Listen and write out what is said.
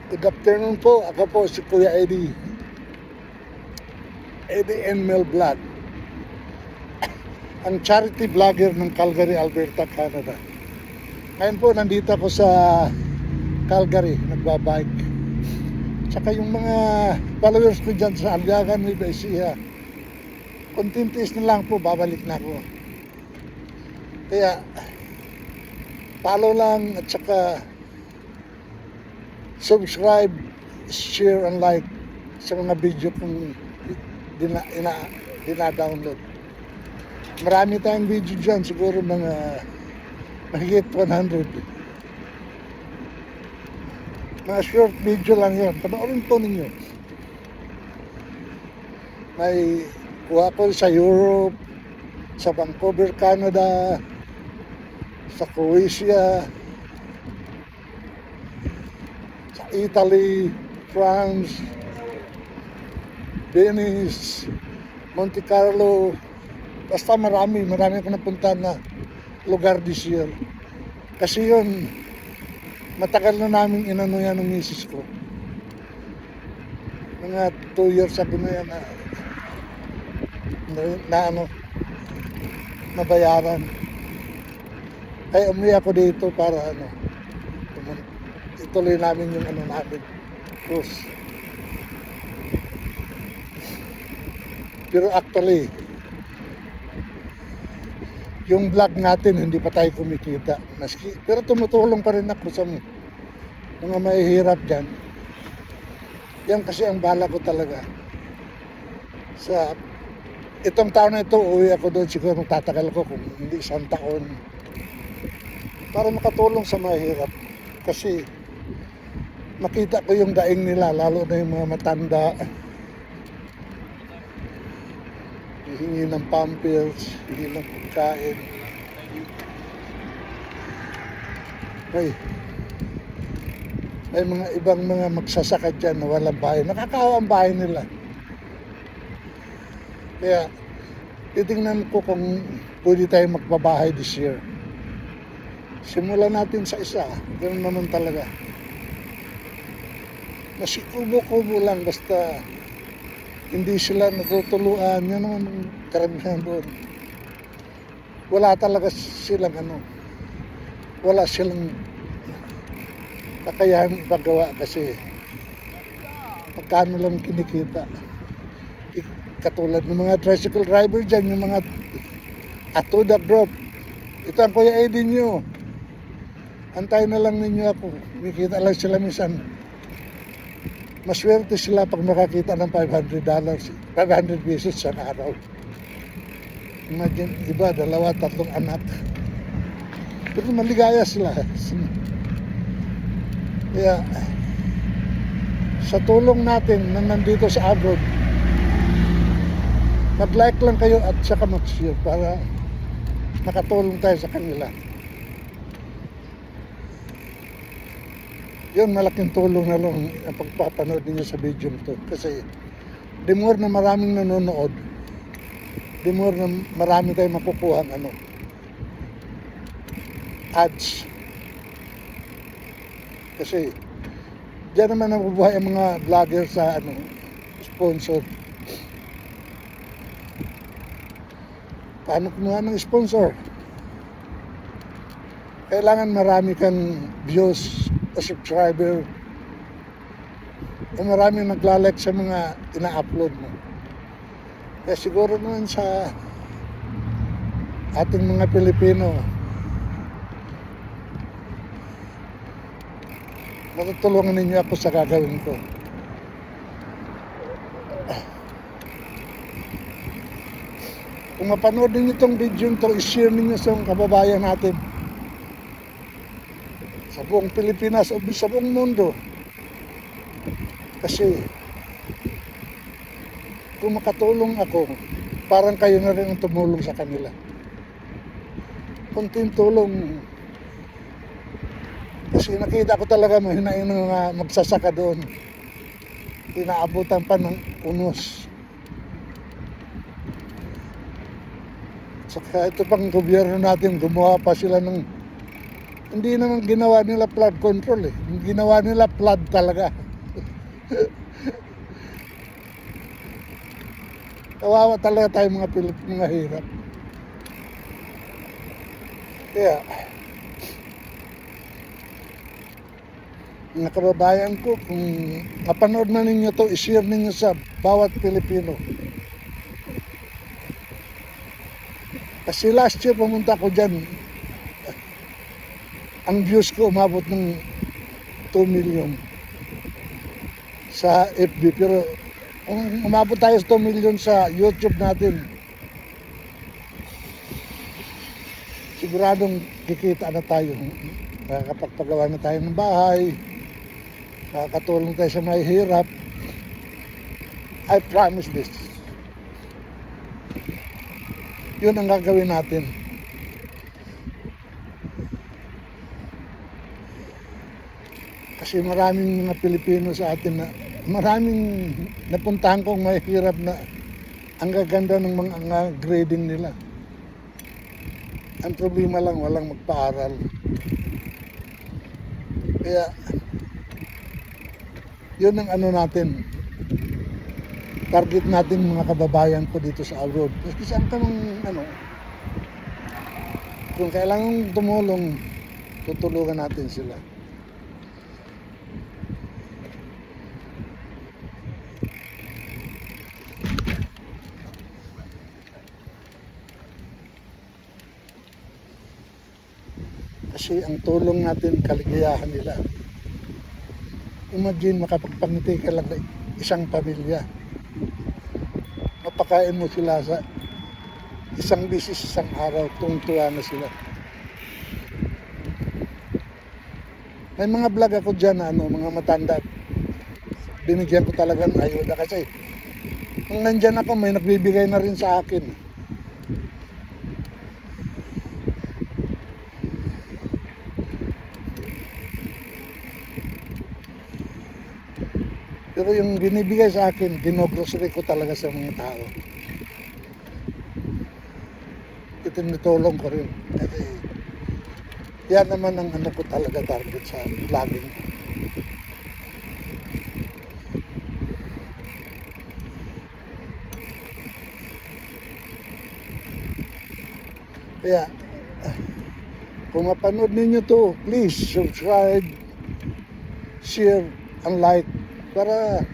Good afternoon po. Ako po si Kuya Eddie. Eddie and Mel Vlog. Ang charity vlogger ng Calgary, Alberta, Canada. Ngayon po, nandito ako sa Calgary, nagbabike. Tsaka yung mga followers ko dyan sa Algagan, Nueva Ecija, kontintis na lang po, babalik na ako. Kaya, follow lang at saka subscribe, share, and like sa mga video kong dina-download. Marami tayong video dyan, siguro mga mahigit 100. Mga short video lang yun. Panoorin po ninyo. May kuha ko sa Europe, sa Vancouver, Canada, sa Croatia, sa Italy, France, Venice, Monte Carlo. Basta marami ako napunta na lugar this year. Kasi yun, matagal na namin inano yan ng misis ko. Mga 2 years ago na yan na nabayaran. Kaya umuwi ako dito para ituloy namin yung namin cruise. Pero actually, yung vlog natin, hindi pa tayo kumikita. Pero tumutulong pa rin ako sa mga mahihirap dyan. Yan kasi ang bala ko talaga. Sa itong taon na ito, uwi ako doon. Siguro magtatagal ko kung hindi 1 taon. Para makatulong sa mahihirap. Kasi makita ko yung daing nila, lalo na yung mga matanda. Hihingi ng pampers, hihingi ng pagkain. May mga ibang mga magsasaka dyan na walang bahay. Nakakawa ang bahay nila. Kaya titingnan ko kung pwede tayo magbabahay this year. Simulan natin sa isa. Ganun naman talaga. Kasi kubo-kubo lang basta hindi sila natutuluan. Yan naman ang karamihan doon. Wala talaga silang wala silang kakayahan ipagawa kasi magkano lang kinikita. Katulad ng mga tricycle driver dyan, yung mga Atuda group. Ito ang Kuya Eddie nyo. Antay na lang ninyo ako. Kumikita lang sila minsan. Maswerte sila pag makakita ng $500, 500 pesos sa araw. Imagine, iba, 2, 3 anak. Pero maligaya sila. Kaya, sa tulong natin na nandito sa abroad, mag-like lang kayo at saka mag-share para makatulong tayo sa kanila. Yun, malaking tulong na lang ang pagpapanood ninyo sa video nito. Kasi, the more na maraming nanonood, the more na marami tayong makukuha ads. Kasi, diyan naman nabubuhay ang mga vlogger sa sponsor. Paano kumuha ng sponsor? Kailangan marami kang views o subscriber o marami naglalike sa mga ina-upload mo. Kaya siguro naman sa ating mga Pilipino, matutulungan ninyo ako sa gagawin ko. Kung mapanood ninyo itong video ito, i-share ninyo sa mga kababayan natin sa buong Pilipinas o sa buong mundo. Kasi kung makatulong ako, parang kayo na rin ang tumulong sa kanila. Kunting tulong. Kasi nakita ko talaga mahinain ng mga magsasaka doon. Inaabutan pa ng unos. Saka ito pang gobyerno natin, gumawa pa sila ng Hindi naman ginawa nila flood control eh. Ginawa nila flood talaga. Kawawa talaga tayo mga mga hirap. Kaya, mga kababayan ko, kung mapanood na ninyo to, i-share ninyo sa bawat Pilipino. Kasi last year pumunta ko dyan, ang views ko umabot ng 2 million sa FB. Pero kung umabot tayo sa 2 million sa YouTube natin, siguradong kikita na tayo. Nakakapagpagawa na tayo ng bahay, nakakatulong tayo sa may hirap. I promise this. Yun ang gagawin natin. Kasi maraming mga Pilipino sa atin na maraming napuntahan kong may hirap na ang gaganda ng mga grading nila. Ang problema lang, walang magpaaral. Kaya, yun ang ano natin. Target natin mga kababayan ko dito sa abroad. Kasi saan ka nung kung kailangan tumulong, tutulungan natin sila. Kasi ang tulong natin, kaligayahan nila. Imagine, makapagpangiti ka lang na isang pamilya. Mapakain mo sila sa isang bisis, isang araw, tungtuwa na sila. May mga vlog ako dyan na mga matanda. Binigyan ko talaga ng ayuda kasi kung nandyan ako, may nagbibigay na rin sa akin. Pero yung binibigay sa akin, ginogrocery ko talaga sa mga tao. Itinutulong ko rin. Kasi yan naman ang ko talaga target sa vlogging. Kaya, kung mapanood ninyo to, please subscribe, share, and like para